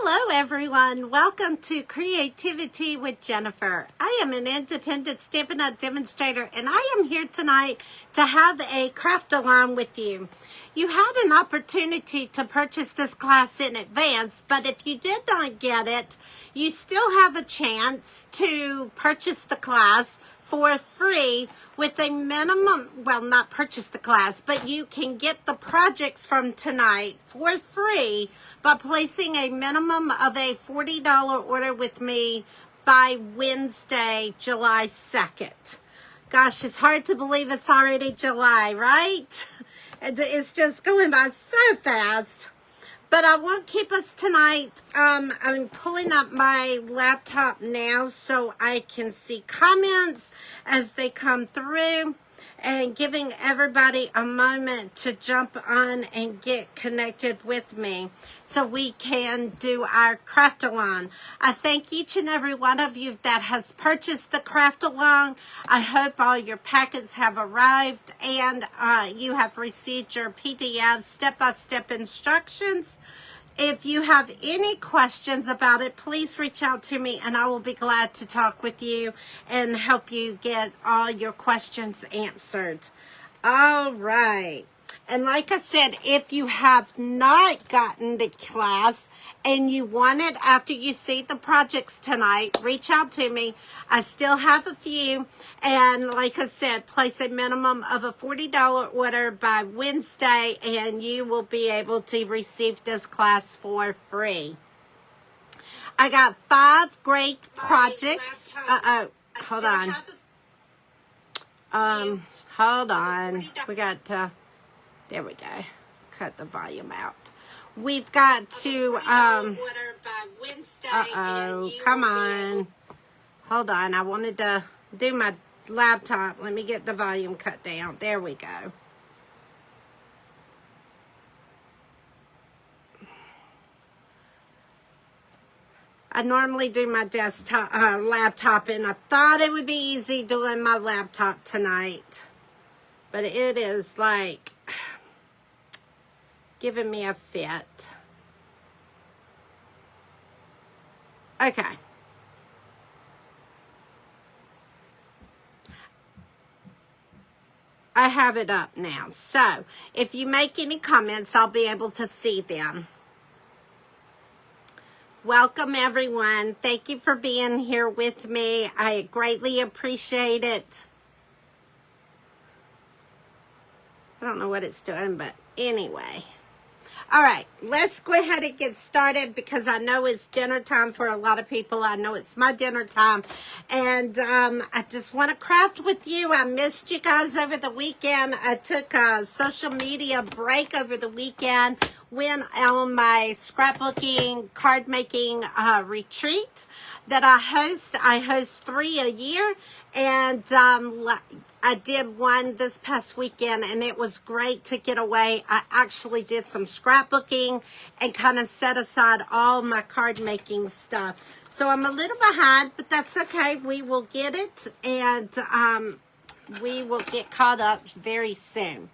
Hello everyone, welcome to Creativity with Jennifer. I am an independent Stampin' Up! Demonstrator and I am here tonight to have a craft along with you. You had an opportunity to purchase this class in advance, but if you did not get it, you still have a chance to purchase the class for free with a minimum, well, not purchase the class, but you can get the projects from tonight for free by placing a minimum of a $40 order with me by Wednesday, July 2nd. Gosh, it's hard to believe it's already July, right? It's just going by so fast. But I won't keep us tonight. I'm pulling up my laptop now so I can see comments as they come through and giving everybody a moment to jump on and get connected with me so we can do our craft along. I thank each and every one of you that has purchased the craft along. I hope all your packets have arrived and you have received your PDF step-by-step instructions. If you have any questions about it, please reach out to me and I will be glad to talk with you and help you get all your questions answered. All right. And like I said, if you have not gotten the class and you want it after you see the projects tonight, reach out to me. I still have a few. And like I said, place a minimum of a $40 order by Wednesday and you will be able to receive this class for free. I got 5 great projects. Hold on. Hold on. We got there we go. Cut the volume out. We've got to come on. Hold on. I wanted to do my laptop. Let me get the volume cut down. There we go. I normally do my desktop laptop and I thought it would be easy doing my laptop tonight. But it is like giving me a fit. Okay. I have it up now. So, if you make any comments, I'll be able to see them. Welcome, everyone. Thank you for being here with me. I greatly appreciate it. I don't know what it's doing, but anyway. All right, let's go ahead and get started because I know it's dinner time for a lot of people. I know it's my dinner time. And I just want to craft with you. I missed you guys over the weekend. I took a social media break over the weekend. Went on my scrapbooking, card making retreat that I host. I host 3 a year. And I did one this past weekend and it was great to get away. I actually did some scrapbooking and kind of set aside all my card making stuff. So I'm a little behind, but that's okay. We will get it and we will get caught up very soon.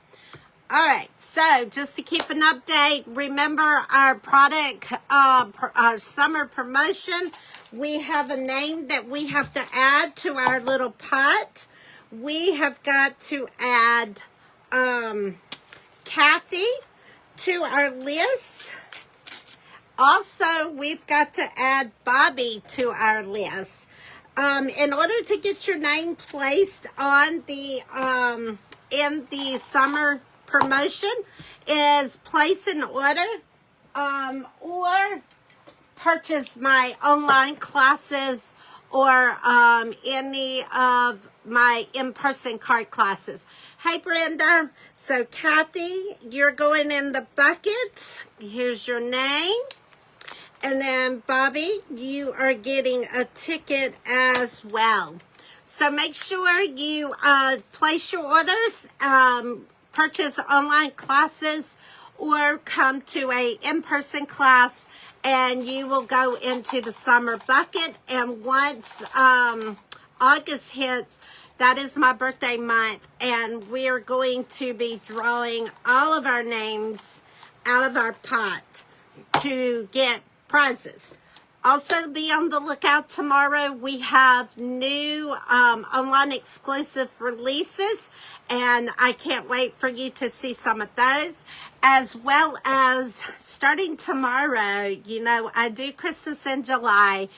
All right, so just to keep an update, remember our product, our summer promotion. We have a name that we have to add to our little pot. We have got to add Kathy to our list. Also, we've got to add Bobby to our list. In order to get your name placed on the in the summer promotion is place an order or purchase my online classes or any of my in-person card classes. Hey, Brenda. So, Kathy, you're going in the bucket. Here's your name. And then, Bobby, you are getting a ticket as well. So, make sure you place your orders, purchase online classes, or come to a in-person class, and you will go into the summer bucket. And once August hits, that is my birthday month, and we're going to be drawing all of our names out of our pot to get prizes. Also, be on the lookout tomorrow. We have new online exclusive releases, and I can't wait for you to see some of those. As well as starting tomorrow, you know, I do Christmas in July,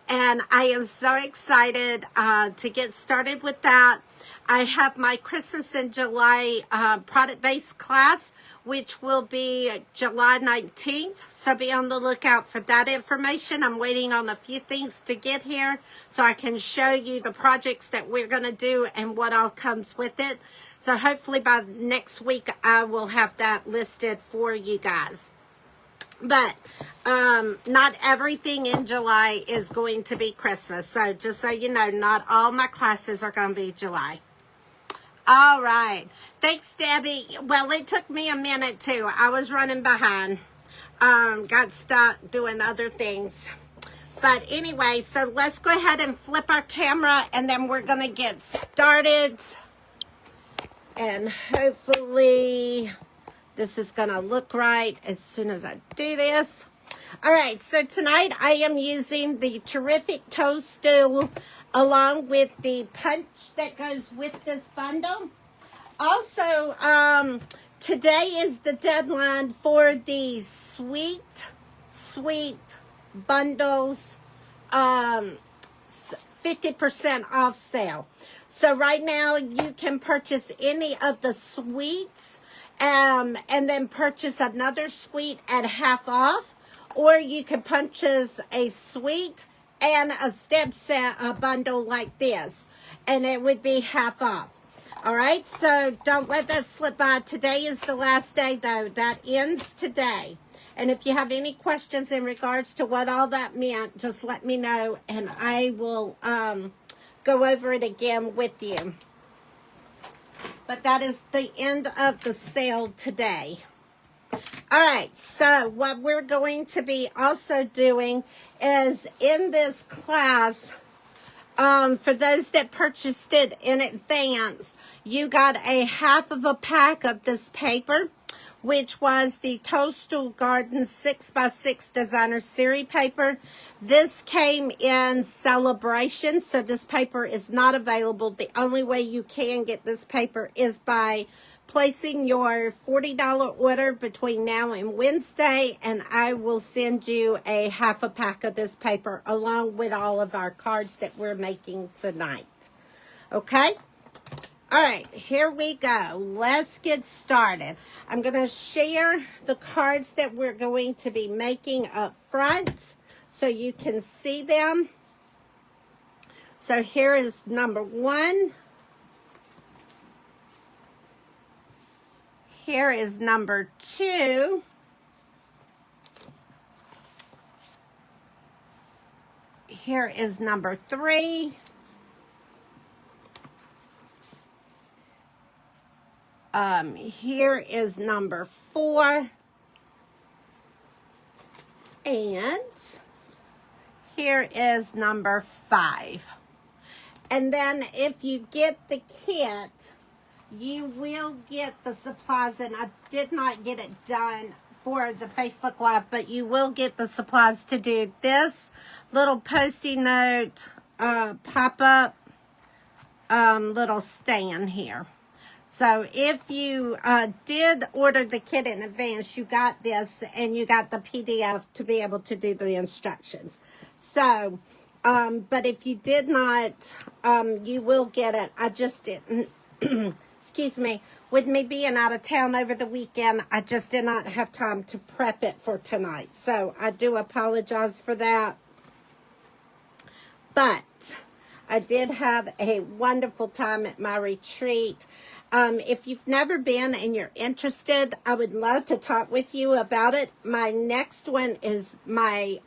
and I am so excited to get started with that. I have my Christmas in July product-based class, which will be July 19th. So be on the lookout for that information. I'm waiting on a few things to get here so I can show you the projects that we're going to do and what all comes with it. So hopefully by next week, I will have that listed for you guys. But not everything in July is going to be Christmas. So just so you know, not all my classes are going to be July. All right. Thanks, Debbie. Well, it took me a minute, too. I was running behind. Got stuck doing other things. But anyway, so let's go ahead and flip our camera, and then we're going to get started. And hopefully this is going to look right as soon as I do this. All right, so tonight I am using the terrific Toadstool along with the punch that goes with this bundle. Also, today is the deadline for the sweet bundles 50% off sale. So right now you can purchase any of the sweets and then purchase another sweet at half off. Or you can purchase a sweet and a step set, a bundle like this, and it would be half off. All right, so don't let that slip by. Today is the last day, though. That ends today. And if you have any questions in regards to what all that meant, just let me know, and I will go over it again with you. But that is the end of the sale today. All right, so what we're going to be also doing is in this class, for those that purchased it in advance, you got a half of a pack of this paper, which was the Toadstool Garden 6x6 Designer Series paper. This came in Celebration, so this paper is not available. The only way you can get this paper is by placing your $40 order between now and Wednesday, and I will send you a half a pack of this paper along with all of our cards that we're making tonight. Okay? All right, here we go. Let's get started. I'm going to share the cards that we're going to be making up front so you can see them. So here is number 1. Here is number 2. Here is number 3. Here is number 4. And here is number 5. And then if you get the kit, you will get the supplies, and I did not get it done for the Facebook Live, but you will get the supplies to do this little Post-it note pop-up little stand here. So if you did order the kit in advance, you got this, and you got the PDF to be able to do the instructions. So, but if you did not, you will get it. I just didn't. Excuse me, with me being out of town over the weekend, I just did not have time to prep it for tonight. So I do apologize for that. But I did have a wonderful time at my retreat. If you've never been and you're interested, I would love to talk with you about it. My next one is my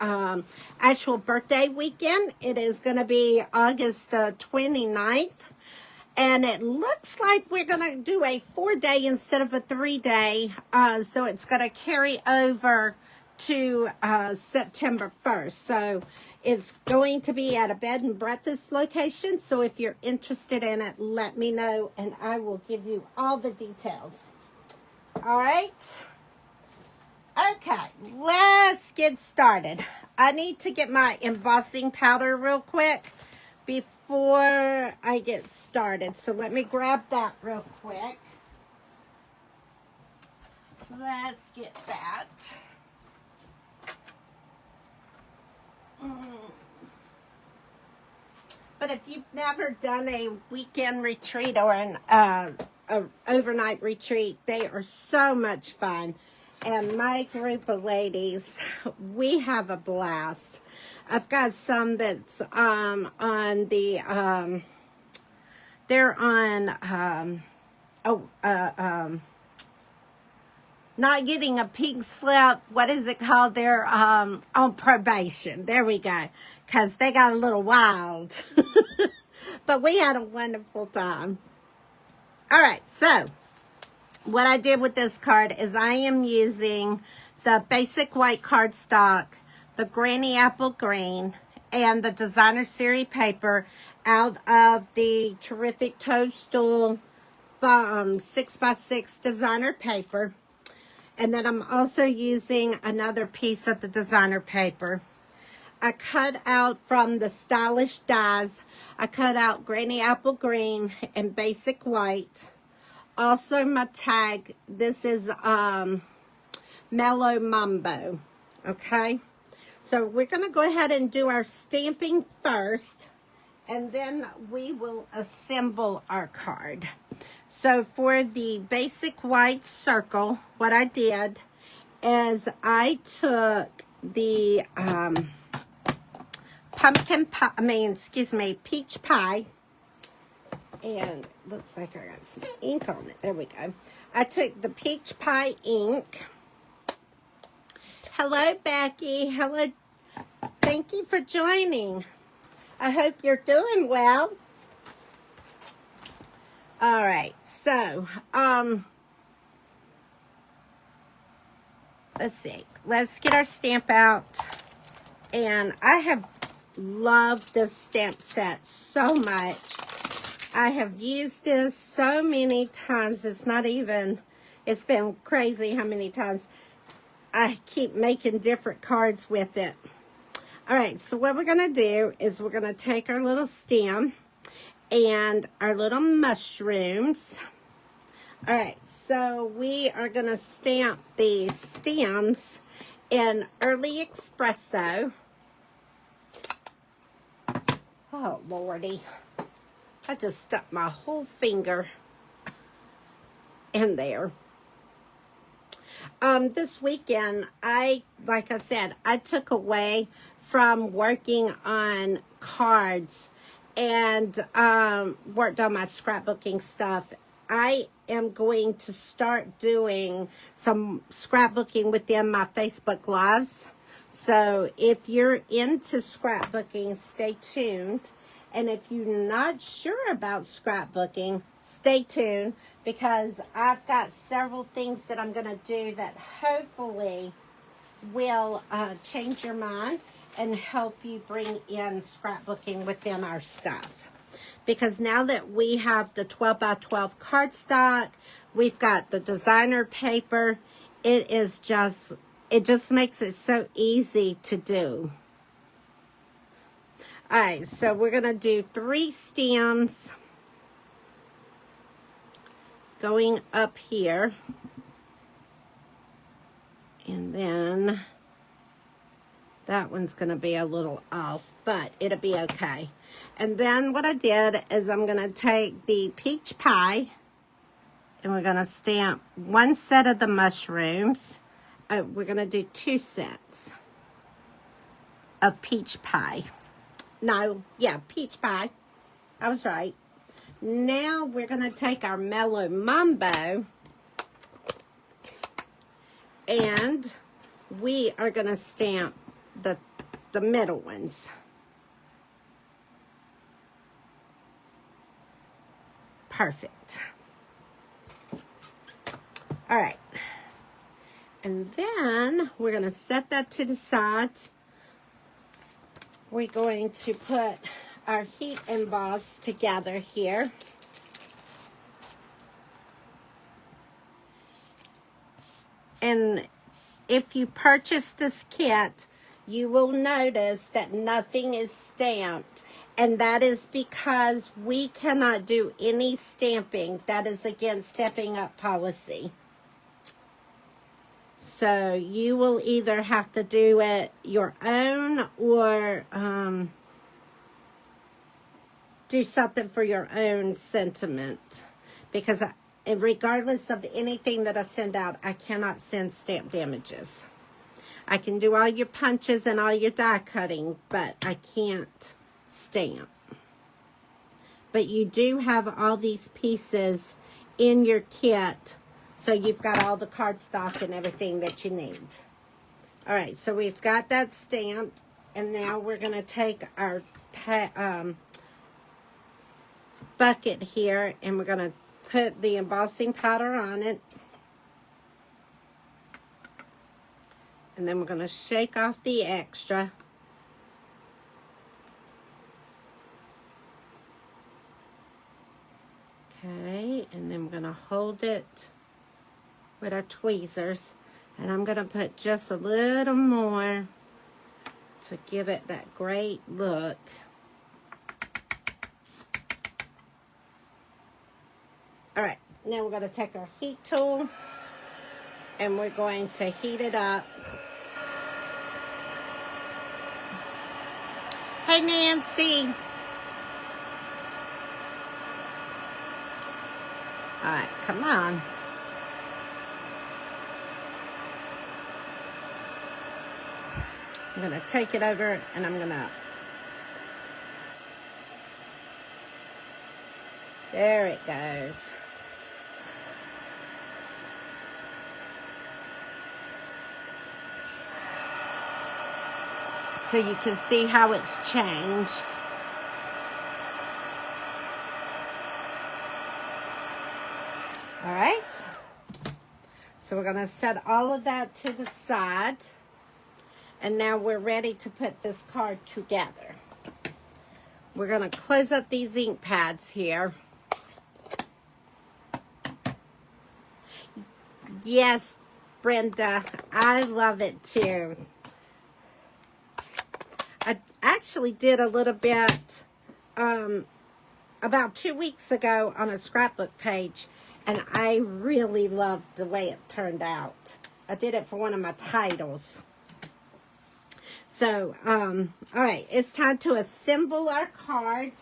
actual birthday weekend. It is going to be August the 29th. And it looks like we're going to do a 4-day instead of a 3-day. So it's going to carry over to September 1st. So it's going to be at a bed and breakfast location. So if you're interested in it, let me know and I will give you all the details. All right. Okay, let's get started. I need to get my embossing powder real quick before I get started. So let me grab that real quick. Let's get that. But if you've never done a weekend retreat or an overnight retreat, they are so much fun. And my group of ladies, we have a blast. I've got some that's on the, they're on, not getting a pink slip. What is it called? They're on probation. There we go. Because they got a little wild. But we had a wonderful time. All right, so what I did with this card is I am using the basic white cardstock, the Granny Apple Green, and the Designer Series paper out of the terrific Toadstool 6x6 designer paper. And then I'm also using another piece of the designer paper. I cut out from the Stylish Dies, I cut out Granny Apple Green and Basic White. Also my tag, this is Mellow Mambo, okay? So we're going to go ahead and do our stamping first, and then we will assemble our card. So for the Basic White circle, what I did is I took the peach pie, and looks like I got some ink on it. There we go. I took the peach pie ink. Hello, Becky. Hello. Thank you for joining. I hope you're doing well. All right, so, let's see. Let's get our stamp out. And I have loved this stamp set so much. I have used this so many times. It's not even, it's been crazy how many times I keep making different cards with it. All right, so what we're going to do is we're going to take our little stem and our little mushrooms. All right, so we are going to stamp the stems in Early Espresso. Oh, Lordy. I just stuck my whole finger in there. This weekend, like I said, I took away from working on cards and worked on my scrapbooking stuff. I am going to start doing some scrapbooking within my Facebook Lives. So if you're into scrapbooking, stay tuned. And if you're not sure about scrapbooking, stay tuned, because I've got several things that I'm going to do that hopefully will change your mind and help you bring in scrapbooking within our stuff. Because now that we have the 12x12 cardstock, we've got the designer paper, it just makes it so easy to do. All right, so we're going to do 3 stems going up here. And then that one's going to be a little off, but it'll be okay. And then what I did is I'm going to take the peach pie and we're going to stamp 1 set of the mushrooms. We're going to do 2 sets of peach pie. No, yeah, peach pie. I was right. Now we're going to take our Mellow Mambo and we are going to stamp the middle ones. Perfect. All right. And then we're going to set that to the side. We're going to put our heat emboss together here. And if you purchase this kit, you will notice that nothing is stamped. And that is because we cannot do any stamping. That is against stepping up policy. So you will either have to do it your own or do something for your own sentiment. Because regardless of anything that I send out, I cannot send stamp damages. I can do all your punches and all your die cutting, but I can't stamp. But you do have all these pieces in your kit, so you've got all the cardstock and everything that you need. All right, so we've got that stamped, and now we're going to take our bucket here, and we're going to put the embossing powder on it. And then we're going to shake off the extra. Okay, and then we're going to hold it with our tweezers. And I'm going to put just a little more to give it that great look. All right, now we're going to take our heat tool and we're going to heat it up. Hey, Nancy. All right, come on. I'm going to take it over and I'm going to... There it goes. So you can see how it's changed. All right. So we're going to set all of that to the side. And now we're ready to put this card together. We're going to close up these ink pads here. Yes, Brenda, I love it too. I actually did a little bit about 2 weeks ago on a scrapbook page, and I really loved the way it turned out. I did it for one of my titles. So, all right, it's time to assemble our card,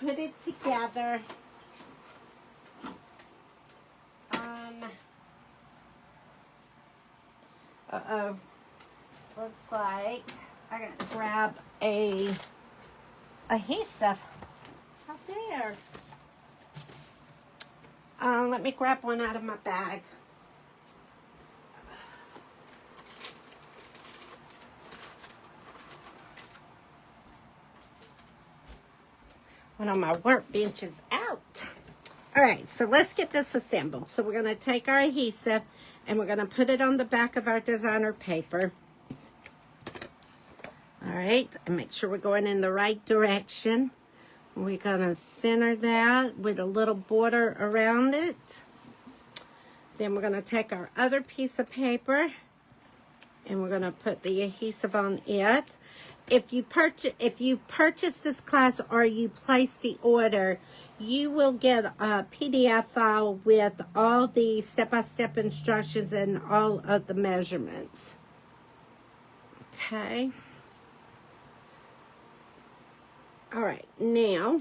put it together. Uh-oh, looks like I got to grab a adhesive out there. Let me grab one out of my bag. One of my workbench is out. All right, so let's get this assembled. So we're going to take our adhesive and we're going to put it on the back of our designer paper. All right, and make sure we're going in the right direction. We're going to center that with a little border around it. Then we're going to take our other piece of paper and we're going to put the adhesive on it. If you purchase this class or you place the order, you will get a PDF file with all the step-by-step instructions and all of the measurements. Okay. All right, now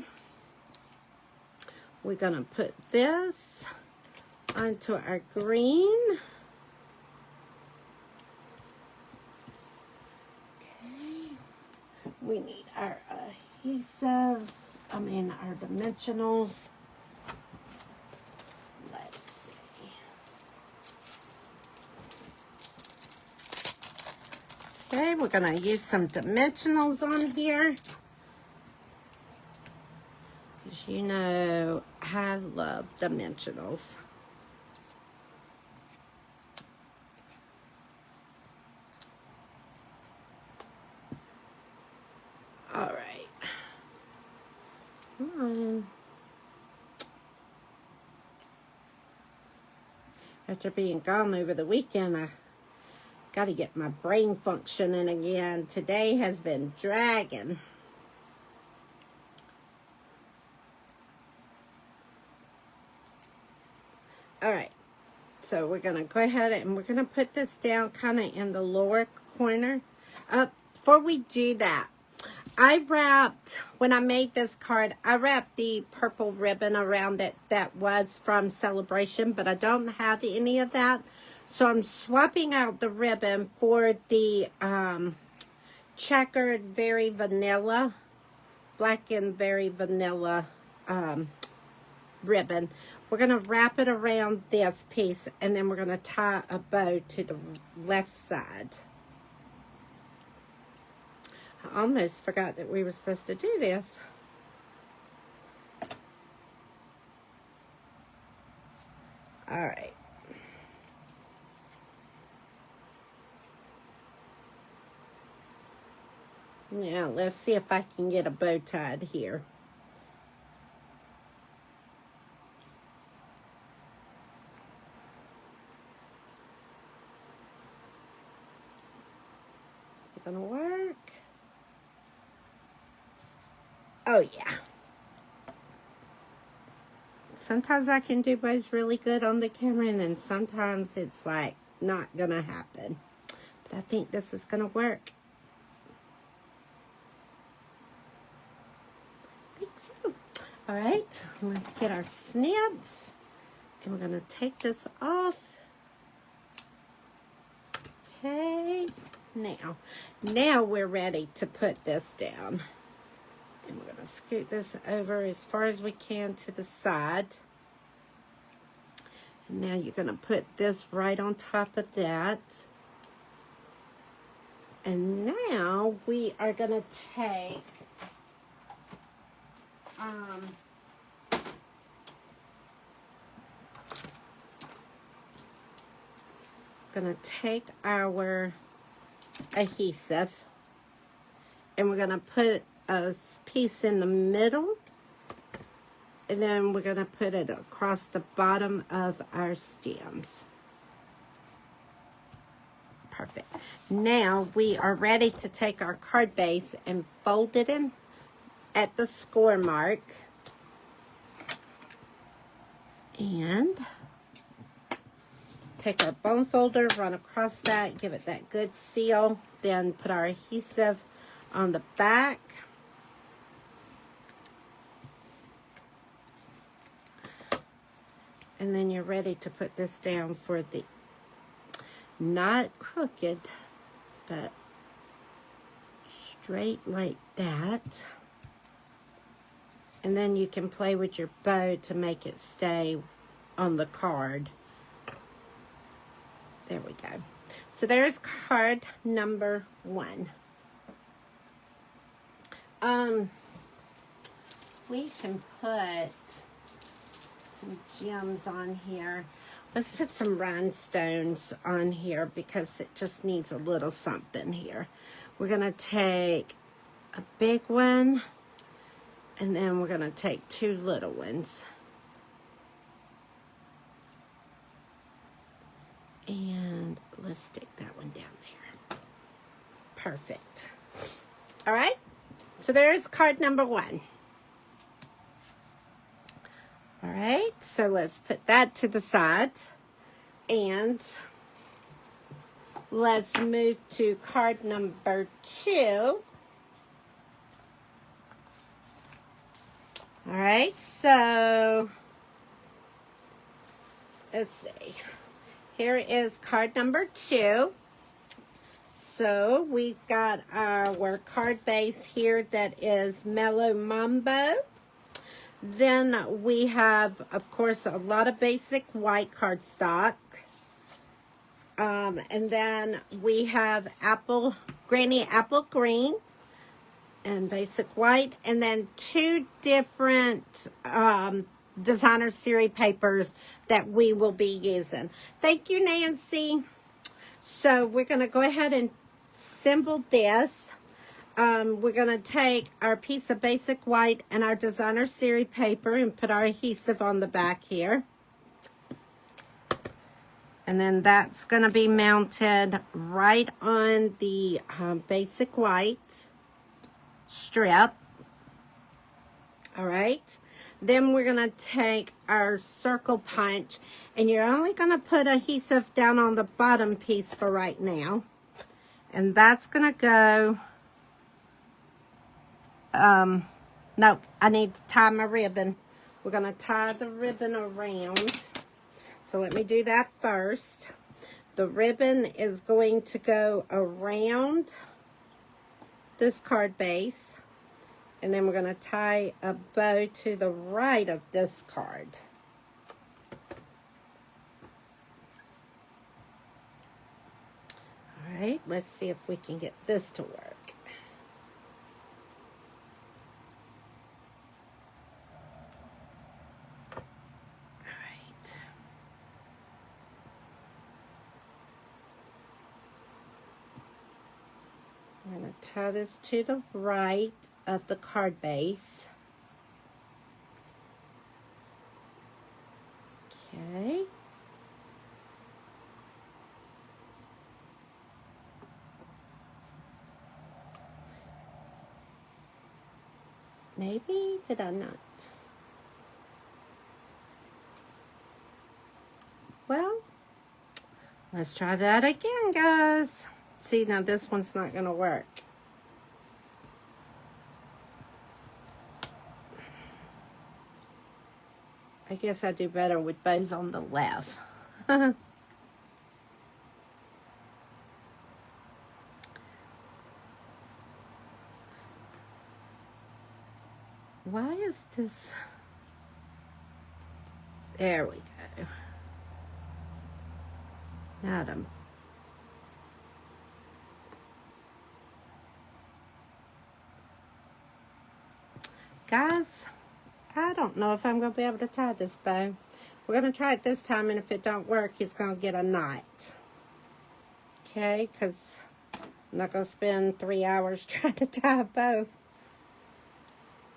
we're going to put this onto our green. We need our adhesives, our dimensionals. Let's see. Okay, we're going to use some dimensionals on here. Because you know, I love dimensionals. All right. Come on. After being gone over the weekend, I got to get my brain functioning again. Today has been dragging. All right. So we're going to go ahead and we're going to put this down kind of in the lower corner. Before we do that, I wrapped, when I made this card, I wrapped the purple ribbon around it that was from Celebration, but I don't have any of that. So I'm swapping out the ribbon for the checkered, very vanilla, black and very vanilla ribbon. We're going to wrap it around this piece, and then we're going to tie a bow to the left side. I almost forgot that we were supposed to do this. All right. Now, let's see if I can get a bow tied here. Is it gonna work? Oh, yeah. Sometimes I can do bows really good on the camera, and then sometimes it's like not gonna happen. But I think this is gonna work. I think so. All right, let's get our snips, and we're gonna take this off. Okay, now we're ready to put this down. And we're going to scoot this over as far as we can to the side. And now you're going to put this right on top of that. And now we are going to take our adhesive, and we're going to put a piece in the middle, and then we're going to put it across the bottom of our stems. Perfect. Now we are ready to take our card base and fold it in at the score mark, and take our bone folder, run across that, give it that good seal, then put our adhesive on the back. And then you're ready to put this down for the, not crooked, but straight like that. And then you can play with your bow to make it stay on the card. There we go. So there's card number 1. We can put some gems on here. Let's put some rhinestones on here because it just needs a little something here. We're going to take a big one, and then we're going to take 2 little ones. And let's stick that one down there. Perfect. All right. So there's card number 1. All right. So let's put that to the side. And let's move to card number 2. All right. So let's see. Here is card number 2. So we've got our card base here that is Mellow Mambo. Then we have, of course, a lot of basic white cardstock. And then we have Granny Apple Green and basic white. And then 2 different designer series papers that we will be using. Thank you, Nancy. So we're going to go ahead and assemble this. We're going to take our piece of basic white and our designer series paper and put our adhesive on the back here. And then that's going to be mounted right on the basic white strip. All right. Then we're going to take our circle punch, and you're only going to put adhesive down on the bottom piece for right now. And that's going to go, nope, I need to tie my ribbon. We're going to tie the ribbon around. So let me do that first. The ribbon is going to go around this card base. And then we're going to tie a bow to the right of this card. All right, let's see if we can get this to work. All right. I'm going to tie this to the right of the card base. Okay. Maybe, did I not? Well, let's try that again, guys. See, now this one's not going to work. I guess I do better with bows on the left. Why is this? There we go. Now them. Guys, I don't know if I'm going to be able to tie this bow. We're going to try it this time, and if it don't work, it's going to get a knot. Okay, because I'm not going to spend 3 hours trying to tie a bow.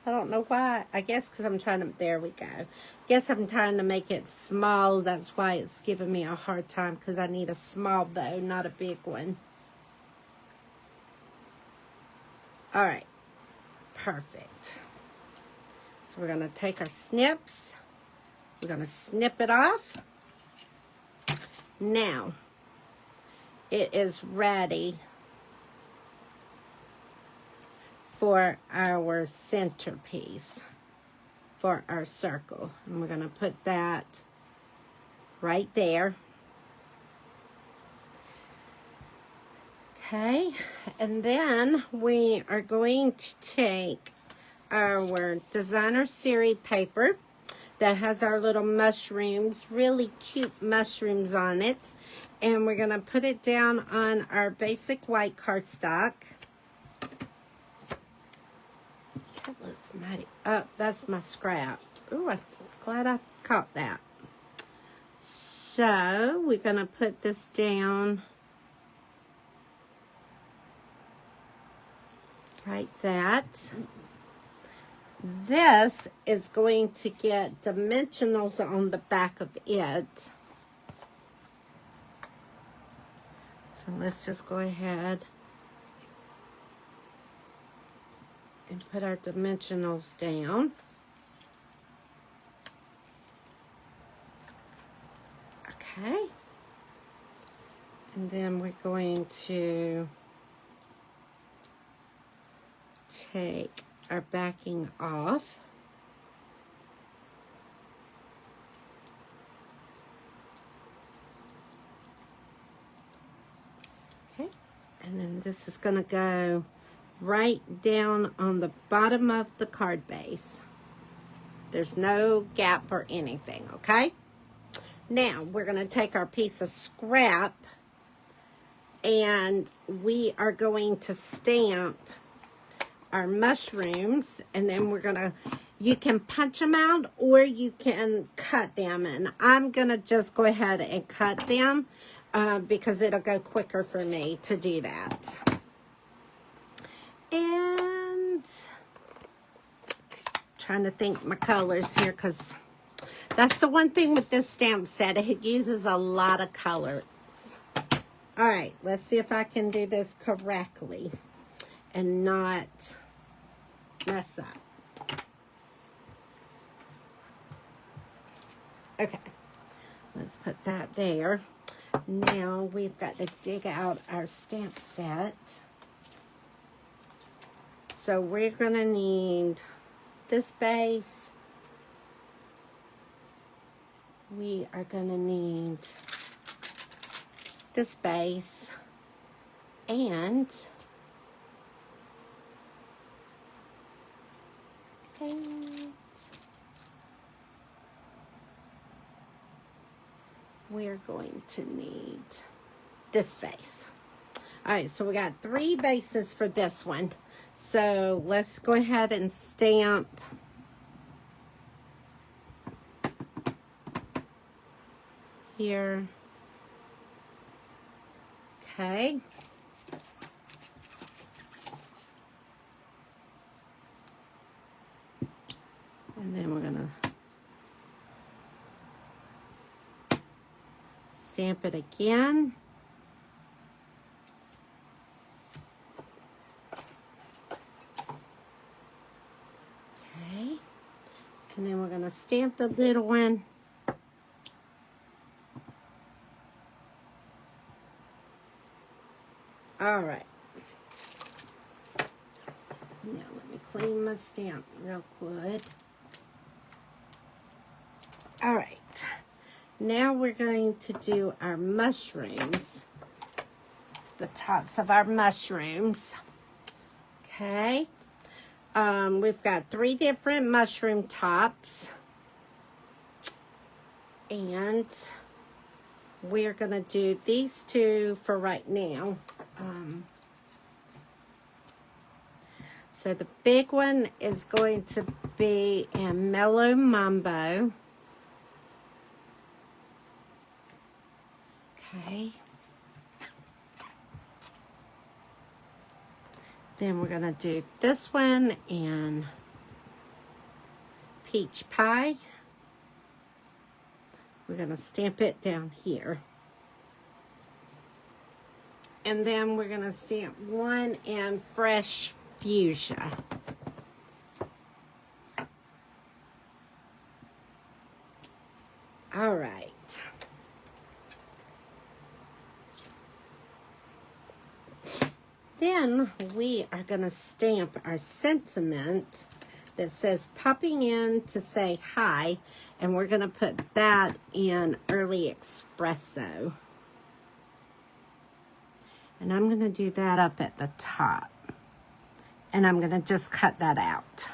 I don't know why. I guess because I'm trying to, there we go. Guess I'm trying to make it small. That's why it's giving me a hard time, because I need a small bow, not a big one. All right, perfect. So we're going to take our snips. We're going to snip it off. Now, it is ready for our centerpiece, for our circle. And we're going to put that right there. Okay, and then we are going to take our designer series paper that has our little mushrooms, really cute mushrooms on it. And we're going to put it down on our basic white cardstock. That looks mighty. Oh, that's my scrap. Ooh, I'm glad I caught that. So we're going to put this down like that. This is going to get dimensionals on the back of it. So let's just go ahead and put our dimensionals down. Okay. And then we're going to take our backing off. Okay, and then this is going to go right down on the bottom of the card base. There's no gap or anything, okay? Now, we're going to take our piece of scrap and we are going to stamp our mushrooms, and then we're gonna, you can punch them out or you can cut them, and I'm gonna just go ahead and cut them because it'll go quicker for me to do that. And trying to think my colors here, because That's the one thing with this stamp set. It uses a lot of colors. All right, let's see if I can do this correctly and not mess up. Okay, let's put that there. Now we've got to dig out our stamp set. So we're going to need this base. We are going to need this base and we're going to need this base. All right, so we got 3 bases for this one. So let's go ahead and stamp here. Okay. And then we're going to stamp it again. Okay. And then we're going to stamp the little one. All right. Now let me clean my stamp real good. All right. Now we're going to do our mushrooms. The tops of our mushrooms. Okay. We've got 3 different mushroom tops. And we're going to do these 2 for right now. So the big one is going to be in Mellow Mambo. Okay. Then we're going to do this one in Peach Pie. We're going to stamp it down here. And then we're going to stamp one in Fresh Fuchsia. All right. Then we are going to stamp our sentiment that says popping in to say hi. And we're going to put that in Early Espresso. And I'm going to do that up at the top. And I'm going to just cut that out.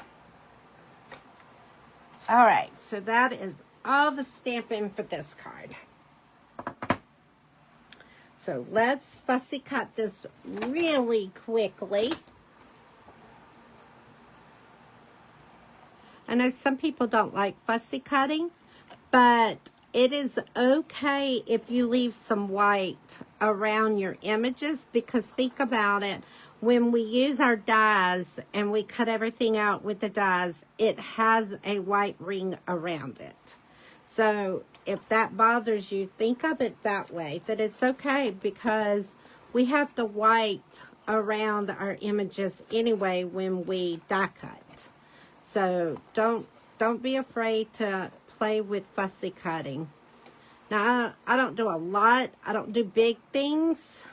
All right, so that is all the stamping for this card. So let's fussy cut this really quickly. I know some people don't like fussy cutting, but it is okay if you leave some white around your images, because think about it, when we use our dies and we cut everything out with the dies, it has a white ring around it. So if that bothers you, think of it that way, that it's okay, because we have the white around our images anyway when we die cut. So don't be afraid to play with fussy cutting. Now, I don't do a lot. I don't do big things,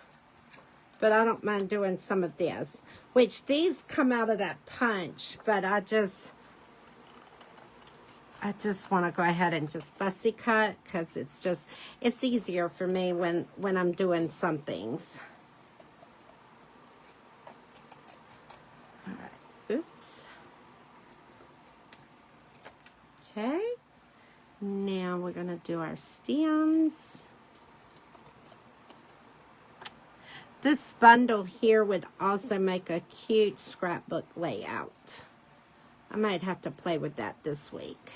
but I don't mind doing some of this, which these come out of that punch, but I just want to go ahead and just fussy cut, because it's easier for me when I'm doing some things. All right. Oops. Okay. Now we're going to do our stems. This bundle here would also make a cute scrapbook layout. I might have to play with that this week,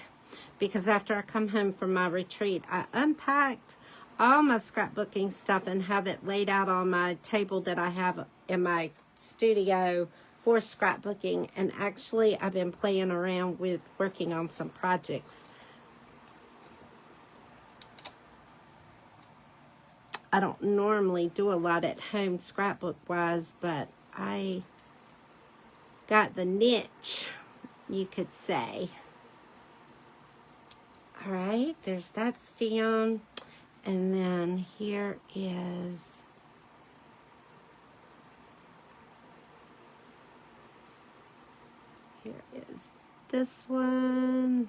because after I come home from my retreat, I unpacked all my scrapbooking stuff and have it laid out on my table that I have in my studio for scrapbooking. And actually, I've been playing around with working on some projects I don't normally do a lot at home scrapbook-wise, but I got the niche, you could say. All right, there's that stem. And then here is this one.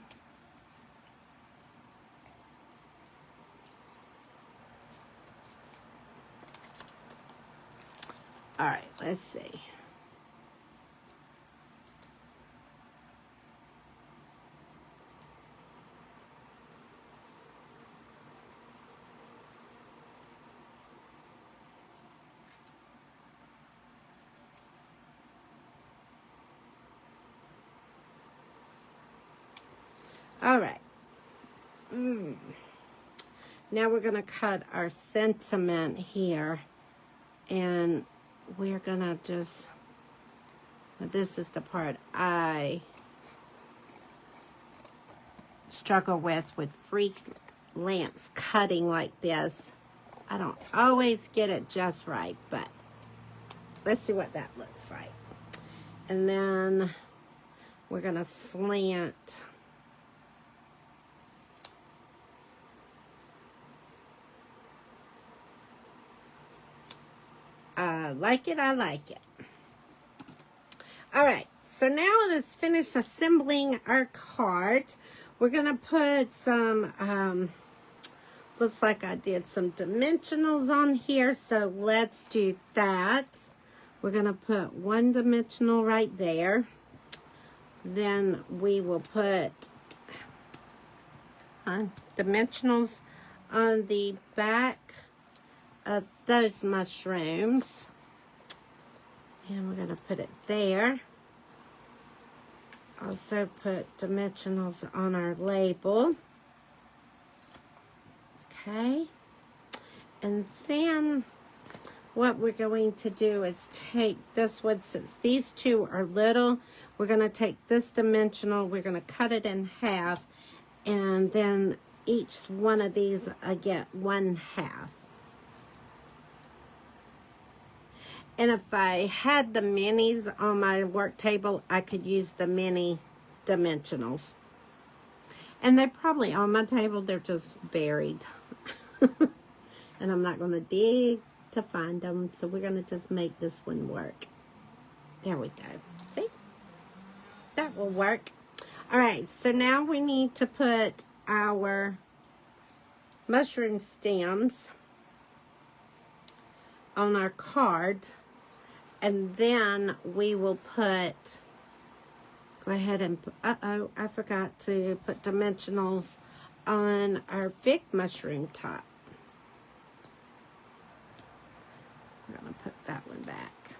All right, let's see. All right. Now we're going to cut our sentiment here. And we're going to just, this is the part I struggle with freelance cutting like this. I don't always get it just right, but let's see what that looks like. And then we're going to slant. I like it. All right, so now let's finish assembling our card. We're going to put some, looks like I did some dimensionals on here, so let's do that. We're going to put one dimensional right there. Then we will put dimensionals on the back of those mushrooms, and we're going to put it there. Also put dimensionals on our label. Okay, and then what we're going to do is take this one, since these two are little, we're going to take this dimensional, we're going to cut it in half, and then each one of these I get 1/2. And if I had the minis on my work table, I could use the mini dimensionals. And they're probably on my table, they're just buried. And I'm not going to dig to find them, so we're going to just make this one work. There we go. See? That will work. All right, so now we need to put our mushroom stems on our card, and then we will put, go ahead and put, I forgot to put dimensionals on our big mushroom top. We're going to put that one back.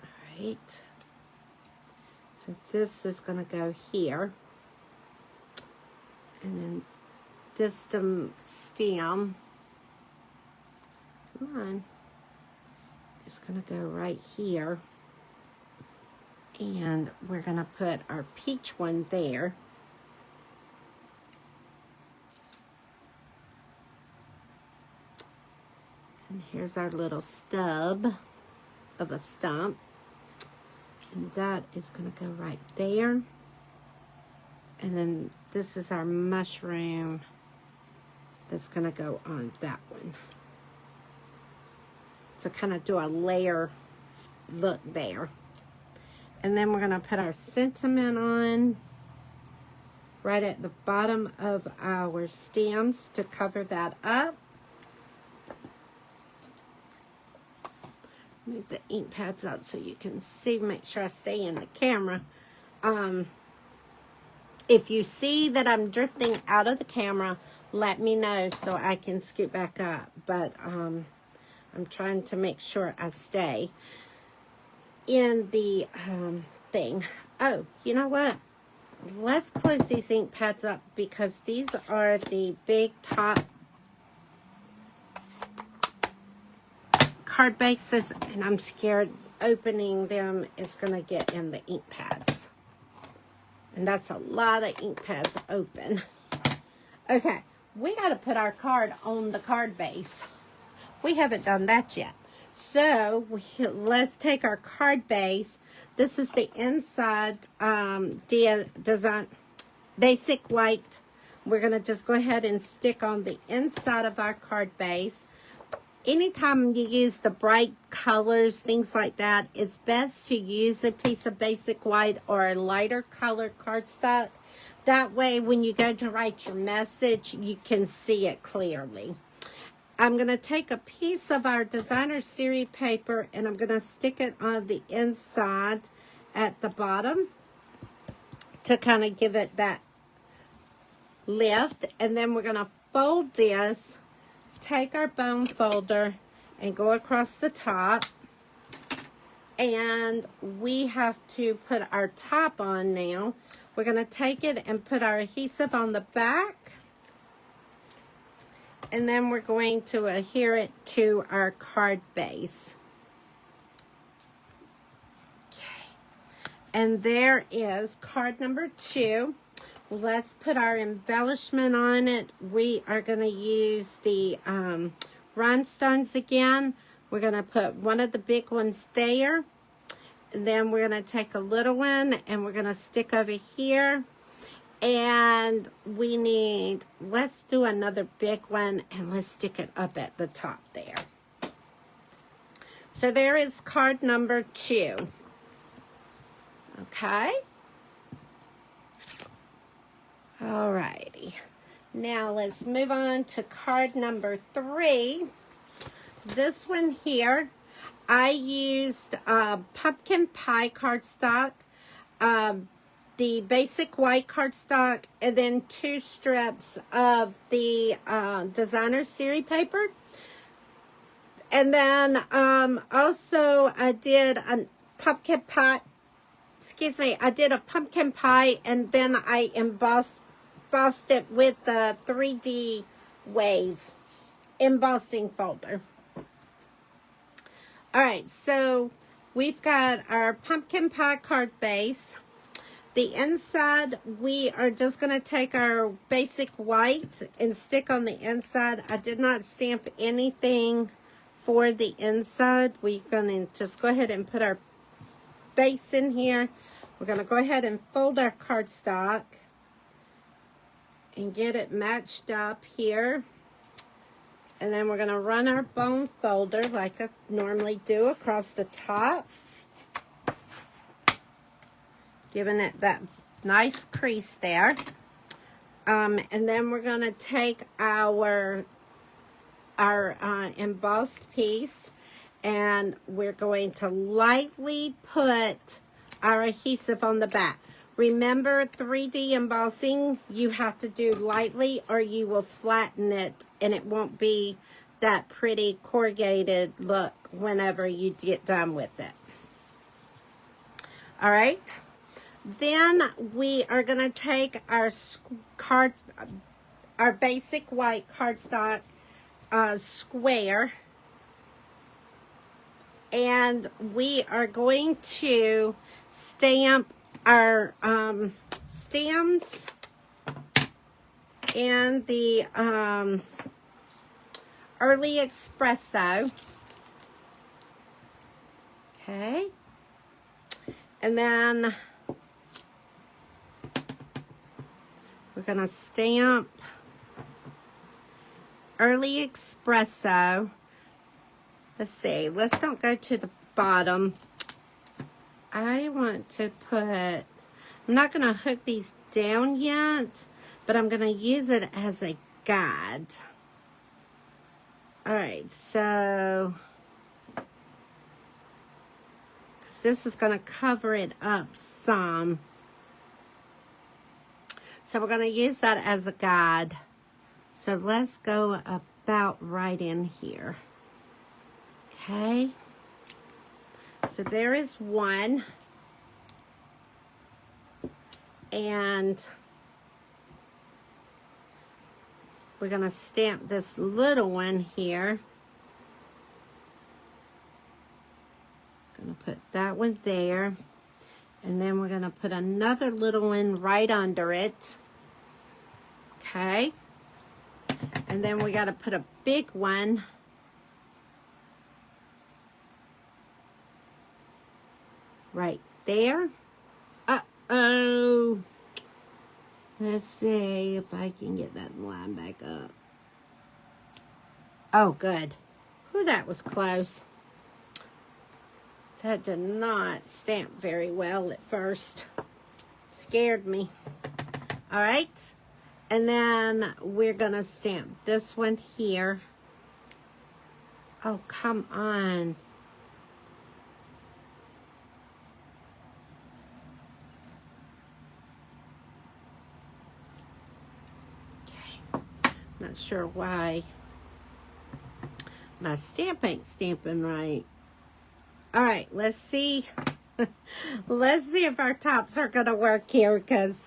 All right. So this is going to go here. And then this stem, come on, it's going to go right here. And we're going to put our peach one there. And here's our little stub of a stump. And that is going to go right there. And then this is our mushroom that's going to go on that one. So kind of do a layer look there. And then we're going to put our sentiment on right at the bottom of our stems to cover that up. Move the ink pads up so you can see, make sure I stay in the camera. If you see that I'm drifting out of the camera, let me know so I can scoot back up. But I'm trying to make sure I stay in the thing. Oh, you know what? Let's close these ink pads up because these are the big top card bases, and I'm scared opening them is going to get in the ink pads. And that's a lot of ink pads open. Okay, we got to put our card on the card base. We haven't done that yet. So let's take our card base. This is the inside design, basic white. We're going to just go ahead and stick on the inside of our card base. Anytime you use the bright colors, things like that, it's best to use a piece of basic white or a lighter color cardstock. That way, when you go to write your message, you can see it clearly. I'm going to take a piece of our designer series paper and I'm going to stick it on the inside at the bottom to kind of give it that lift. And then we're going to fold this, take our bone folder and go across the top. And we have to put our top on now. We're going to take it and put our adhesive on the back. And then we're going to adhere it to our card base. Okay. And there is card number 2. Let's put our embellishment on it. We are going to use the rhinestones again. We're going to put one of the big ones there. And then we're going to take a little one and we're going to stick over here. And we need, let's do another big one and let's stick it up at the top there. So there is card number 2. Okay. Alrighty. Now let's move on to card number 3. This one here, I used pumpkin pie cardstock, the basic white cardstock, and then 2 strips of the designer series paper. And then also I did a pumpkin pie, I did a pumpkin pie and then I embossed it with the 3D wave embossing folder. All right, so we've got our pumpkin pie card base. The inside, we are just going to take our basic white and stick on the inside. I did not stamp anything for the inside. We're going to just go ahead and put our base in here. We're going to go ahead and fold our cardstock and get it matched up here. And then we're going to run our bone folder like I normally do across the top, giving it that nice crease there. And then we're going to take our embossed piece and we're going to lightly put our adhesive on the back. Remember, 3D embossing, you have to do lightly or you will flatten it and it won't be that pretty corrugated look whenever you get done with it. All right. Then we are going to take our basic white cardstock square, and we are going to stamp our stems and the early espresso. Okay. And then we're going to stamp early espresso. Let's see. Let's don't go to the bottom. I want to put, I'm not going to hook these down yet, but I'm going to use it as a guide. All right, so this is going to cover it up some. So we're going to use that as a guide. So let's go about right in here. Okay. So there is one. And we're going to stamp this little one here. Going to put that one there. And then we're going to put another little one right under it. Okay. And then we got to put a big one right there. Uh-oh. Let's see if I can get that line back up. Oh, good. Ooh, that was close. That did not stamp very well at first. Scared me. All right. And then we're going to stamp this one here. Oh, come on. Okay. Not sure why my stamp ain't stamping right. All right, let's see. Let's see if our tops are going to work here, because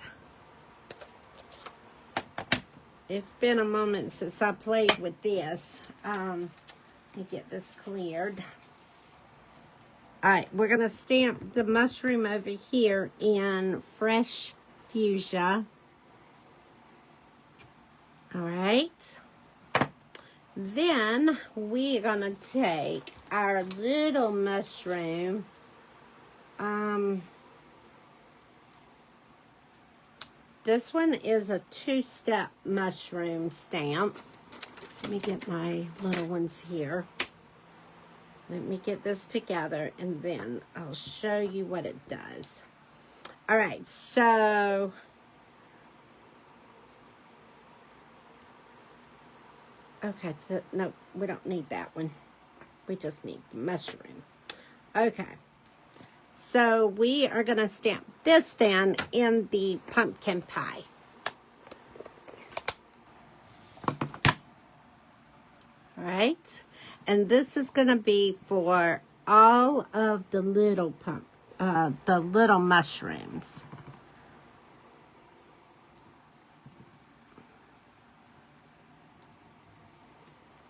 it's been a moment since I played with this. Let me get this cleared. All right, we're going to stamp the mushroom over here in fresh fuchsia. All right. Then we're going to take our little mushroom. This one is a 2-step mushroom stamp. Let me get my little ones here. Let me get this together, and then I'll show you what it does. All right, so okay, no, we don't need that one. We just need the mushroom. Okay, so we are going to stamp this then in the pumpkin pie. All right, and this is going to be for all of the little mushrooms.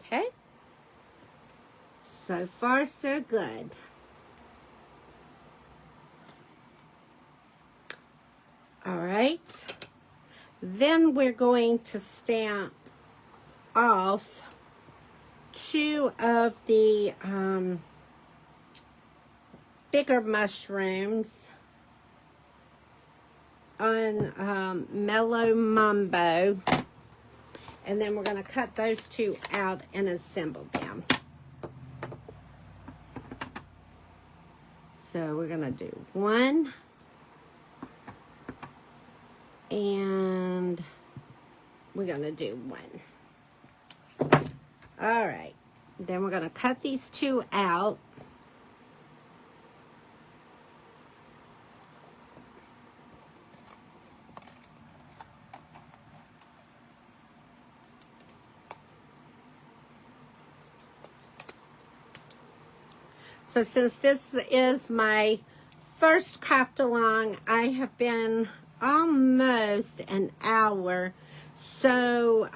Okay, so far so good. All right, then we're going to stamp off 2 of the bigger mushrooms on Mellow Mambo. And then we're going to cut those 2 out and assemble them. So we're going to do 1. And we're going to do 1. All right. Then we're going to cut these 2 out. So since this is my first craft along, I have been almost an hour. So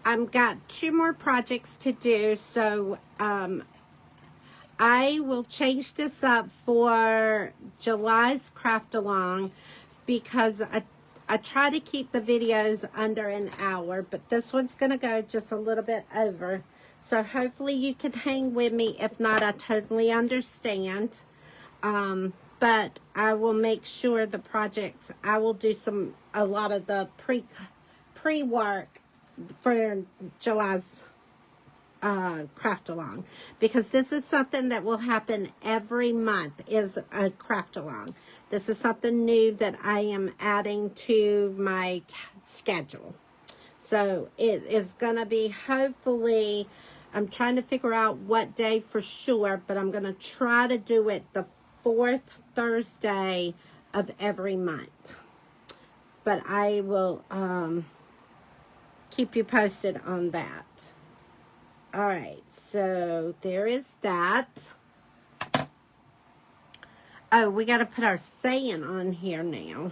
I've got 2 more projects to do. So I will change this up for July's craft along, because I try to keep the videos under an hour, but this one's going to go just a little bit over. So hopefully you can hang with me. If not, I totally understand. But I will make sure the projects, I will do a lot of the pre-work for July's craft along, because this is something that will happen every month, is a craft along. This is something new that I am adding to my schedule. So it is going to be, hopefully, I'm trying to figure out what day for sure, but I'm going to try to do it the 4th Thursday of every month. But I will keep you posted on that. All right, so there is that. Oh, we got to put our saying on here now.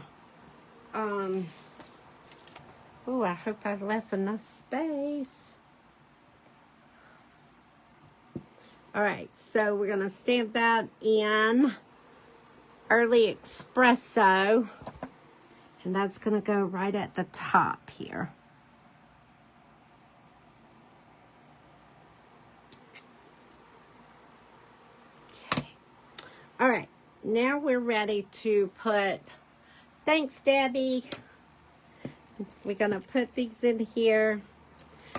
Oh, I hope I left enough space. All right, so we're going to stamp that in Early Espresso, and that's going to go right at the top here. All right, now we're ready to put, thanks Debbie. We're gonna put these in here.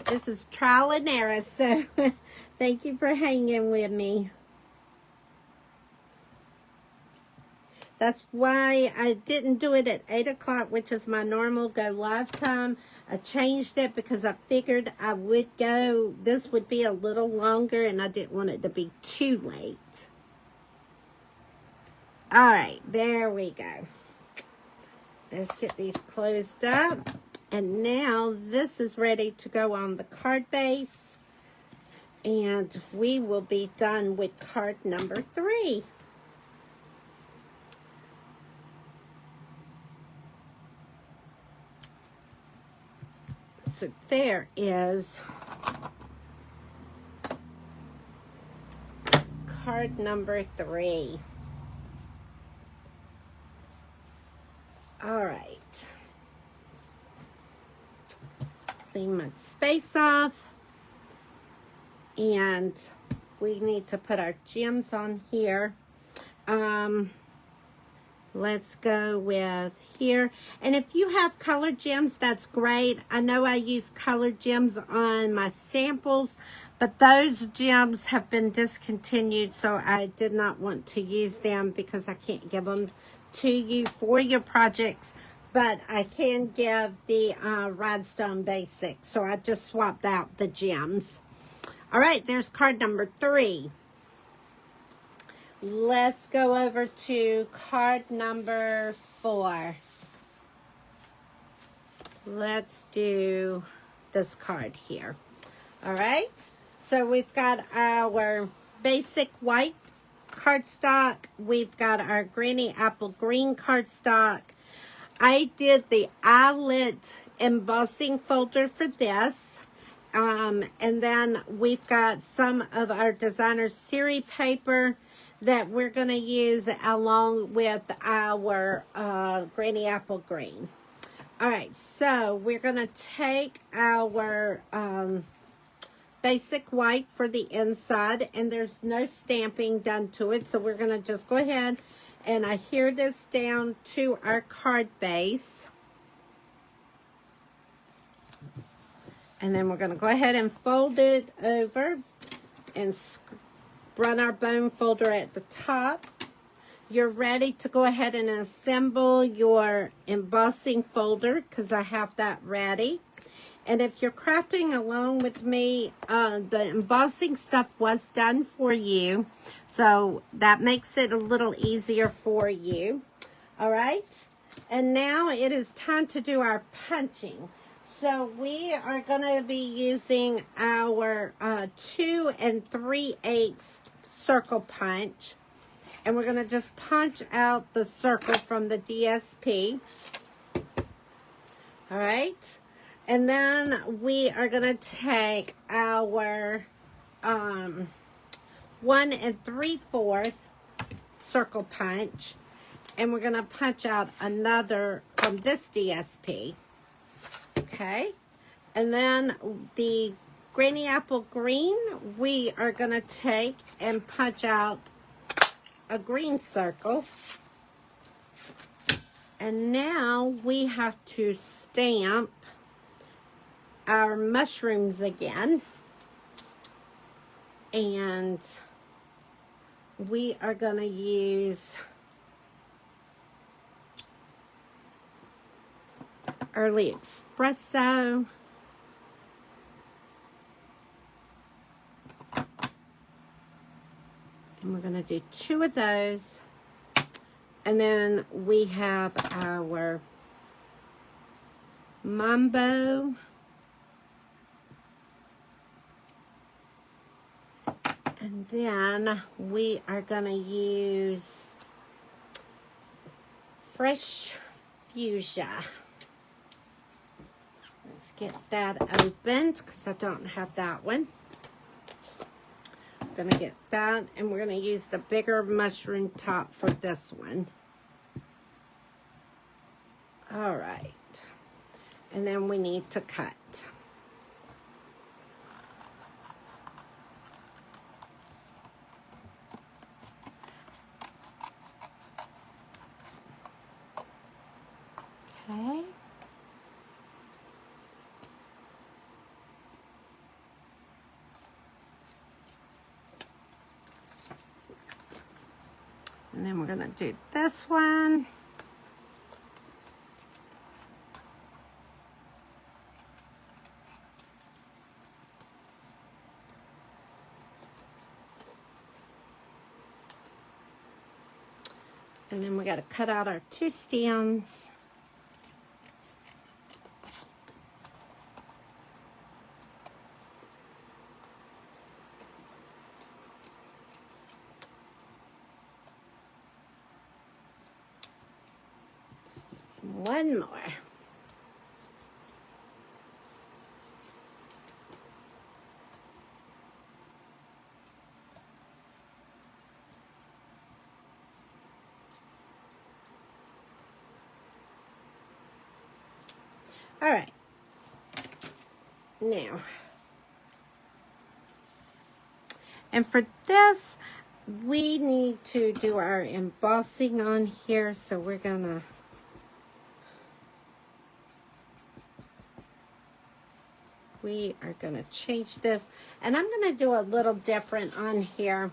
This is trial and error, so thank you for hanging with me. That's why I didn't do it at 8 o'clock, which is my normal go live time. I changed it because I figured I would go, this would be a little longer and I didn't want it to be too late. All right, there we go. Let's get these closed up. And now this is ready to go on the card base. And we will be done with card number 3. So there is card number 3. All right. Clean my space off. And we need to put our gems on here. Let's go with here. And if you have colored gems, that's great. I know I use colored gems on my samples, but those gems have been discontinued, so I did not want to use them because I can't give them to you for your projects, but I can give the rhinestone basic. So I just swapped out the gems. All right, there's card number 3. Let's go over to card number 4. Let's do this card here. All right, so we've got our basic white cardstock. We've got our Granny Apple Green cardstock. I did the eyelet embossing folder for this. And then we've got some of our designer series paper that we're going to use along with our Granny Apple Green. All right, so we're going to take our basic white for the inside, and there's no stamping done to it, so we're going to just go ahead and adhere this down to our card base. And then we're going to go ahead and fold it over and run our bone folder at the top. You're ready to go ahead and assemble your embossing folder because I have that ready. And if you're crafting along with me, the embossing stuff was done for you. So that makes it a little easier for you. All right. And now it is time to do our punching. So we are going to be using our 2 3/8 circle punch. And we're going to just punch out the circle from the DSP. All right. And then we are going to take our 1 3/4 circle punch. And we're going to punch out another from this DSP. Okay, and then the Granny Apple Green, we are going to take and punch out a green circle. And now we have to stamp our mushrooms again. And we are going to use Early Espresso. And we're going to do 2 of those. And then we have our Mambo. And then we are going to use Fresh Fuchsia. Let's get that opened because I don't have that one. I'm going to get that, and we're going to use the bigger mushroom top for this one. All right. And then we need to cut. And then we're gonna do this one. And then we gotta cut out our 2 stems. One more. All right. Now, and for this, we need to do our embossing on here, so we're gonna we are gonna change this, and I'm gonna do a little different on here.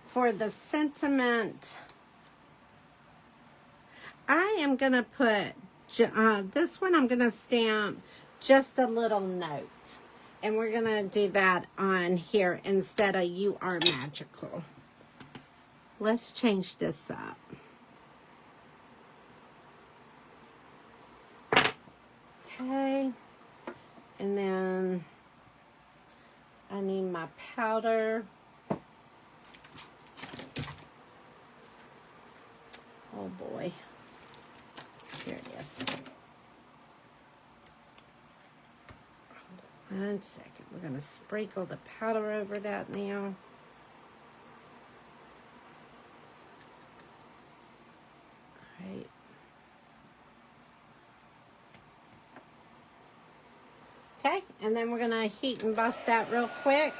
For the sentiment, I am gonna put this one, I'm gonna stamp just a little note, and we're gonna do that on here instead of "You Are Magical." Let's change this up. Okay, and then I need my powder. Oh boy, here it is. Hold on 1 second. We're gonna sprinkle the powder over that now. All right. Okay, and then we're gonna heat and bust that real quick.